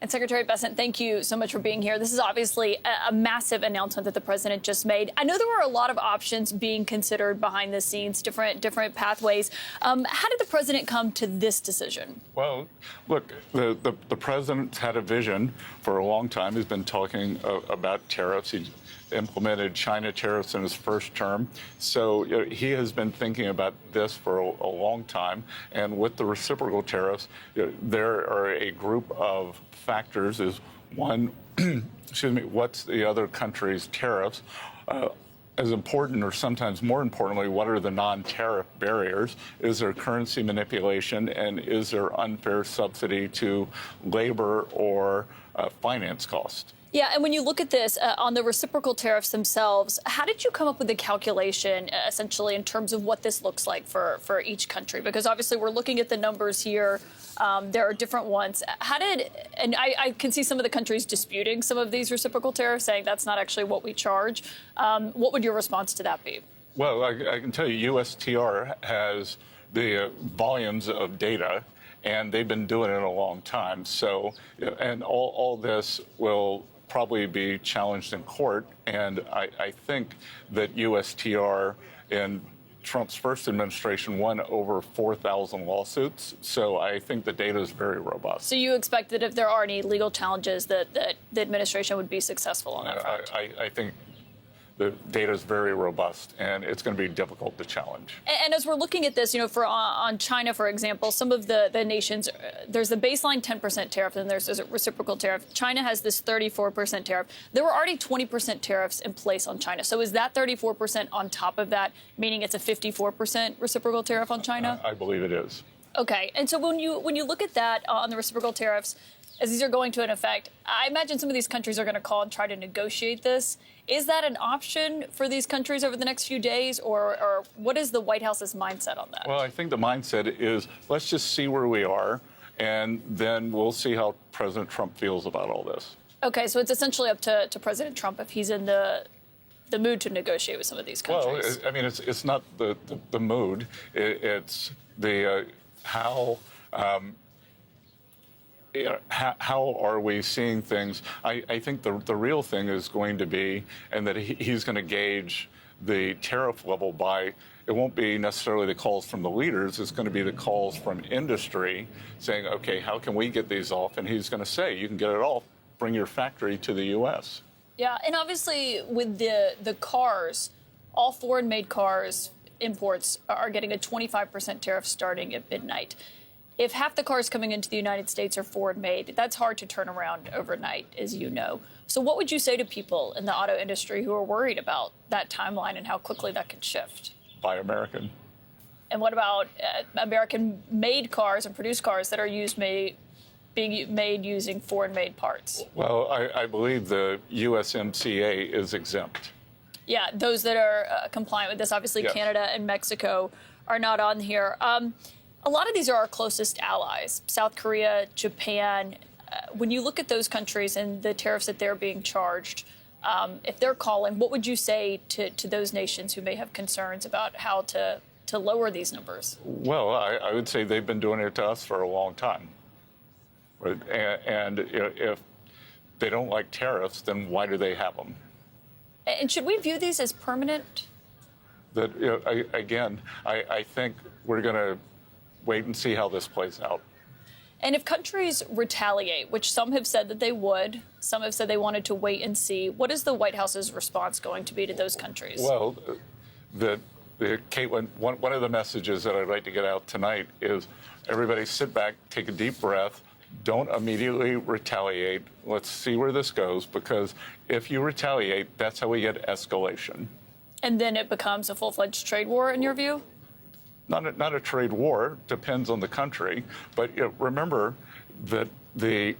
And Secretary Bessent, thank you so much for being here. This is obviously a massive announcement that the president just made. I know there were a lot of options being considered behind the scenes, different pathways. How did the president come to this decision? Well, look, the president's had a vision for a long time. He's been talking about tariffs. He implemented China tariffs in his first term. So he has been thinking about this for a long time. And with the reciprocal tariffs, there are a group of factors. Is one, excuse me, what's the other country's tariffs? As important, or sometimes more importantly, what are the non-tariff barriers? Is there currency manipulation, and is there unfair subsidy to labor or finance cost? Yeah, and when you look at this on the reciprocal tariffs themselves, how did you come up with the calculation, essentially, in terms of what this looks like for each country? Because obviously we're looking at the numbers here. There are different ones. And I can see some of the countries disputing some of these reciprocal tariffs, saying that's not actually what we charge. What would your response to that be? Well, I can tell you USTR has the volumes of data, and they've been doing it a long time. So, and all this will probably be challenged in court. And I think that USTR in Trump's first administration won over 4,000 lawsuits. So I think the data is very robust. So you expect that if there are any legal challenges that the administration would be successful on that front? I think the data is very robust, and it's going to be difficult to challenge. And as we're looking at this, on China, for example, some of the nations, there's the baseline 10% tariff, and there's a reciprocal tariff. China has this 34% tariff. There were already 20% tariffs in place on China. So is that 34% on top of that, meaning it's a 54% reciprocal tariff on China? I believe it is. Okay. And so when you look at that on the reciprocal tariffs, as these are going to an effect, I imagine some of these countries are going to call and try to negotiate this. Is that an option for these countries over the next few days, or what is the White House's mindset on that? Well, I think the mindset is let's just see where we are, and then we'll see how President Trump feels about all this. Okay, so it's essentially up to President Trump if he's in the mood to negotiate with some of these countries. Well, I mean, it's not the mood. It's the how. How are we seeing things? I think the real thing is going to be, and that he's going to gauge the tariff level by, it won't be necessarily the calls from the leaders, it's going to be the calls from industry saying, okay, how can we get these off? And he's going to say, you can get it off, bring your factory to the U.S. Yeah, and obviously with the cars, all foreign-made cars imports are getting a 25% tariff starting at midnight. If half the cars coming into the United States are foreign-made, that's hard to turn around overnight, as you know. So what would you say to people in the auto industry who are worried about that timeline and how quickly that could shift? Buy American. And what about American-made cars and produced cars that are being made using foreign-made parts? Well, I believe the USMCA is exempt. Yeah, those that are compliant with this. Obviously, yes. Canada and Mexico are not on here. A lot of these are our closest allies, South Korea, Japan. When you look at those countries and the tariffs that they're being charged, if they're calling, what would you say to those nations who may have concerns about how to lower these numbers? Well, I would say they've been doing it to us for a long time. Right? And if they don't like tariffs, then why do they have them? And should we view these as permanent? That I think we're going to wait and see how this plays out. And if countries retaliate, which some have said that they would, some have said they wanted to wait and see, what is the White House's response going to be to those countries? Well, Caitlin, one of the messages that I'd like to get out tonight is everybody sit back, take a deep breath, don't immediately retaliate. Let's see where this goes, because if you retaliate, that's how we get escalation. And then it becomes a full-fledged trade war, in your view? Not a trade war, depends on the country. But remember that the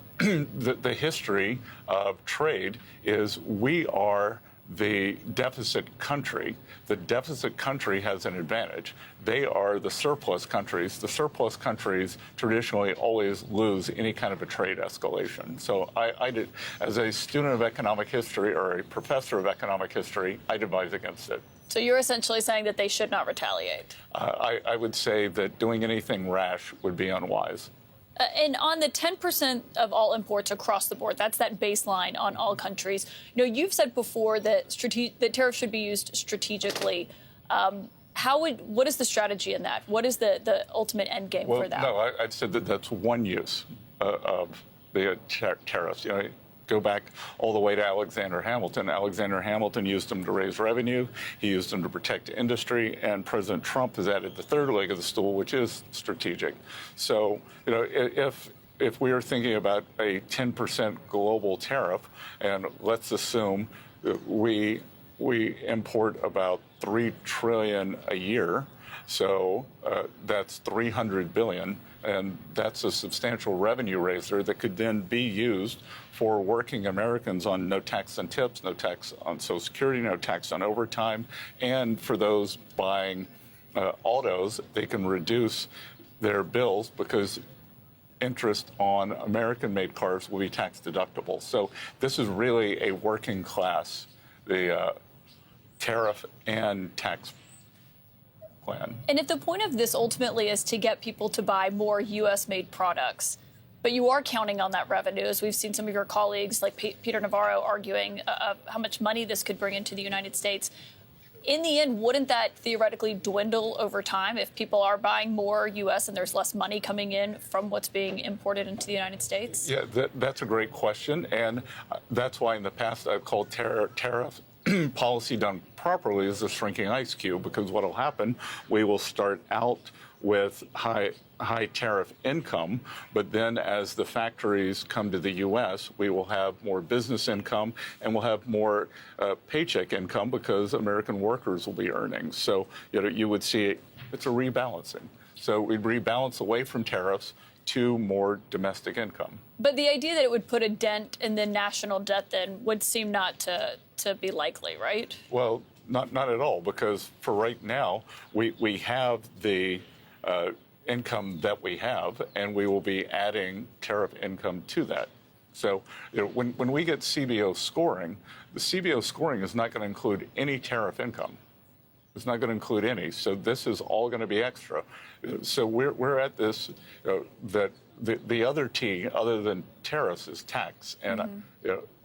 history of trade is we are the deficit country. The deficit country has an advantage. They are the surplus countries. The surplus countries traditionally always lose any kind of a trade escalation. So I did, as a student of economic history or a professor of economic history, I'd advise against it. So you're essentially saying that they should not retaliate? I would say that doing anything rash would be unwise. And on the 10% of all imports across the board, that's that baseline on all countries. You've said before that that tariffs should be used strategically. What is the strategy in that? What is the ultimate end game for that? No, I'd said that that's one use of the tariffs. Go back all the way to Alexander Hamilton. Alexander Hamilton used them to raise revenue. He used them to protect industry. And President Trump has added the third leg of the stool, which is strategic. So, if we are thinking about a 10% global tariff, and let's assume that we import about $3 trillion a year, so that's $300 billion. And that's a substantial revenue raiser that could then be used for working Americans on no tax on tips, no tax on Social Security, no tax on overtime. And for those buying autos, they can reduce their bills because interest on American-made cars will be tax deductible. So this is really a working class, the tariff and tax plan. And if the point of this ultimately is to get people to buy more U.S.-made products, but you are counting on that revenue, as we've seen some of your colleagues like Peter Navarro arguing how much money this could bring into the United States, in the end, wouldn't that theoretically dwindle over time if people are buying more U.S. and there's less money coming in from what's being imported into the United States? Yeah, that's a great question. And that's why in the past I've called tariff policy done properly is a shrinking ice cube, because what will happen, we will start out with high tariff income, but then as the factories come to the U.S., we will have more business income and we'll have more paycheck income because American workers will be earning. So you would see it's a rebalancing. So we'd rebalance away from tariffs to more domestic income. But the idea that it would put a dent in the national debt then would seem not to be likely, right? Well, not at all, because for right now, we have the income that we have, and we will be adding tariff income to that. So when we get CBO scoring, the CBO scoring is not going to include any tariff income. It's not going to include any. So this is all going to be extra. So we're at this, that the other T, other than tariffs, is tax. And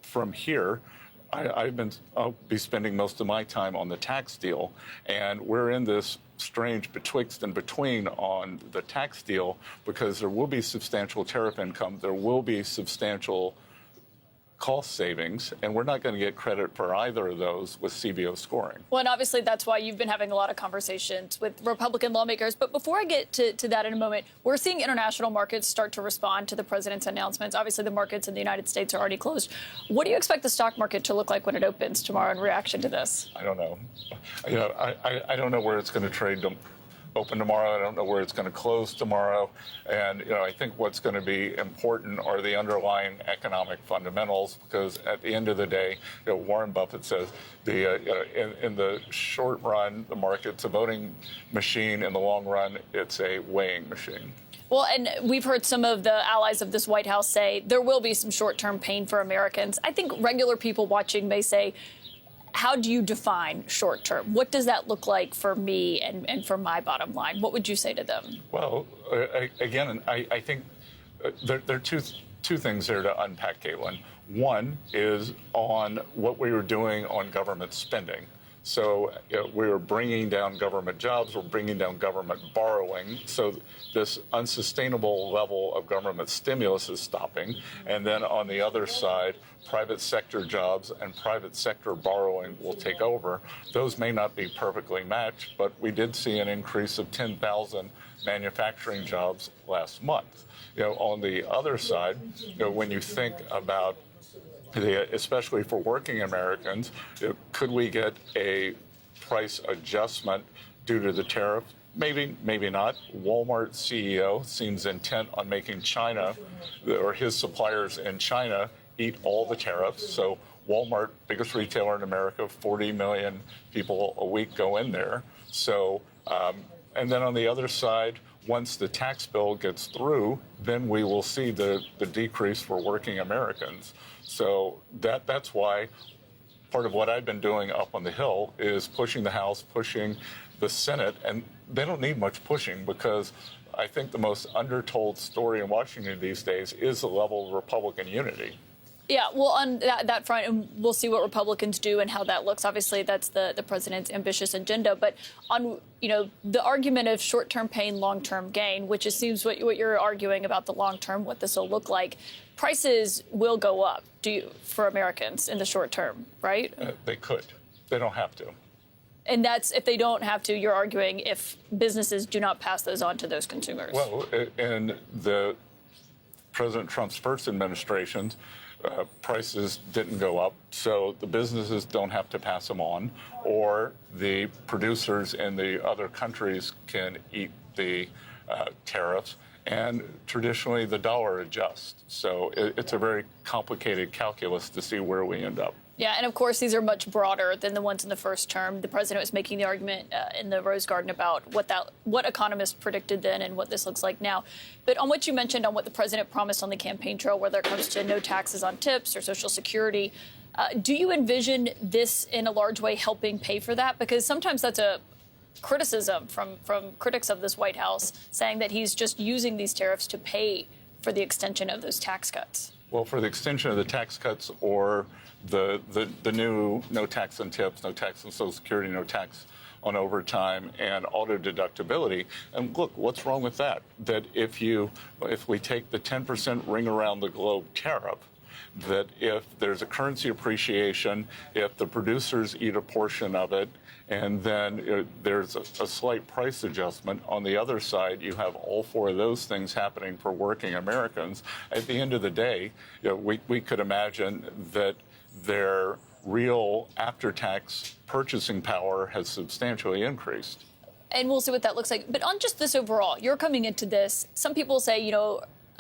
from here, I'll be spending most of my time on the tax deal, and we're in this strange betwixt and between on the tax deal, because there will be substantial tariff income, there will be substantial cost savings, and we're not going to get credit for either of those with CBO scoring. Well, and obviously that's why you've been having a lot of conversations with Republican lawmakers. But before I get to that in a moment, we're seeing international markets start to respond to the president's announcements. Obviously, the markets in the United States are already closed. What do you expect the stock market to look like when it opens tomorrow in reaction to this? I don't know. I don't know where it's going to trade open tomorrow. I don't know where it's going to close tomorrow. And, I think what's going to be important are the underlying economic fundamentals, because at the end of the day, Warren Buffett says in the short run, the market's a voting machine. In the long run, it's a weighing machine. Well, and we've heard some of the allies of this White House say there will be some short-term pain for Americans. I think regular people watching may say, how do you define short term? What does that look like for me and for my bottom line? What would you say to them? Well, again, I think there are two things there to unpack, Caitlin. One is on what we were doing on government spending. So we were bringing down government jobs, we're bringing down government borrowing. So this unsustainable level of government stimulus is stopping. And then on the other side, private sector jobs and private sector borrowing will take over. Those may not be perfectly matched, but we did see an increase of 10,000 manufacturing jobs last month. On the other side, when you think about especially for working Americans, could we get a price adjustment due to the tariff? Maybe, maybe not. Walmart CEO seems intent on making China, or his suppliers in China, eat all the tariffs. So Walmart, biggest retailer in America, 40 million people a week go in there. So, and then on the other side, once the tax bill gets through, then we will see the decrease for working Americans. So that's why part of what I've been doing up on the Hill is pushing the House, pushing the Senate, and they don't need much pushing, because I think the most undertold story in Washington these days is the level of Republican unity. Yeah, well, on that front, and we'll see what Republicans do and how that looks. Obviously, that's the president's ambitious agenda. But on, the argument of short-term pain, long-term gain, which it seems what you're arguing about the long-term, what this will look like, prices will go up for Americans in the short term, right? They could. They don't have to. And that's if they don't have to, you're arguing if businesses do not pass those on to those consumers. Well, in the President Trump's first administration, prices didn't go up, so the businesses don't have to pass them on, or the producers in the other countries can eat the tariffs, and traditionally the dollar adjusts. So it's a very complicated calculus to see where we end up. Yeah, and of course, these are much broader than the ones in the first term. The president was making the argument in the Rose Garden about what economists predicted then and what this looks like now. But on what you mentioned on what the president promised on the campaign trail, whether it comes to no taxes on tips or Social Security, do you envision this in a large way helping pay for that? Because sometimes that's a criticism from critics of this White House, saying that he's just using these tariffs to pay for the extension of those tax cuts. Well, for the extension of the tax cuts or the new no tax on tips, no tax on Social Security, no tax on overtime, and auto deductibility. And look, what's wrong with that? That if we take the 10% ring around the globe tariff, that if there's a currency appreciation, if the producers eat a portion of it, and then there's a slight price adjustment. On the other side, you have all four of those things happening for working Americans. At the end of the day, we could imagine that their real after-tax purchasing power has substantially increased. And we'll see what that looks like. But on just this overall, you're coming into this. Some people say,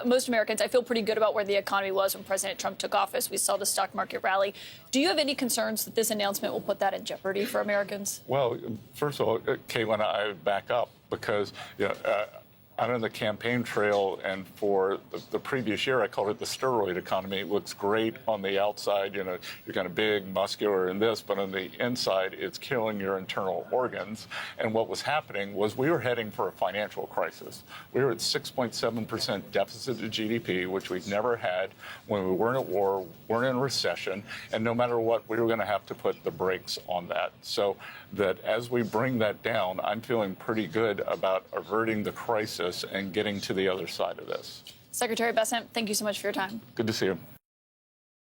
most Americans, I feel pretty good about where the economy was when President Trump took office. We saw the stock market rally. Do you have any concerns that this announcement will put that in jeopardy for Americans? Well, first of all, Caitlin, I back up because out on the campaign trail and for the previous year, I called it the steroid economy. It looks great on the outside. You're kind of big, muscular in this, but on the inside, it's killing your internal organs. And what was happening was we were heading for a financial crisis. We were at 6.7% deficit to GDP, which we've never had when we weren't at war, weren't in recession. And no matter what, we were going to have to put the brakes on that. So that as we bring that down, I'm feeling pretty good about averting the crisis and getting to the other side of this. Secretary Bessent, thank you so much for your time. Good to see you.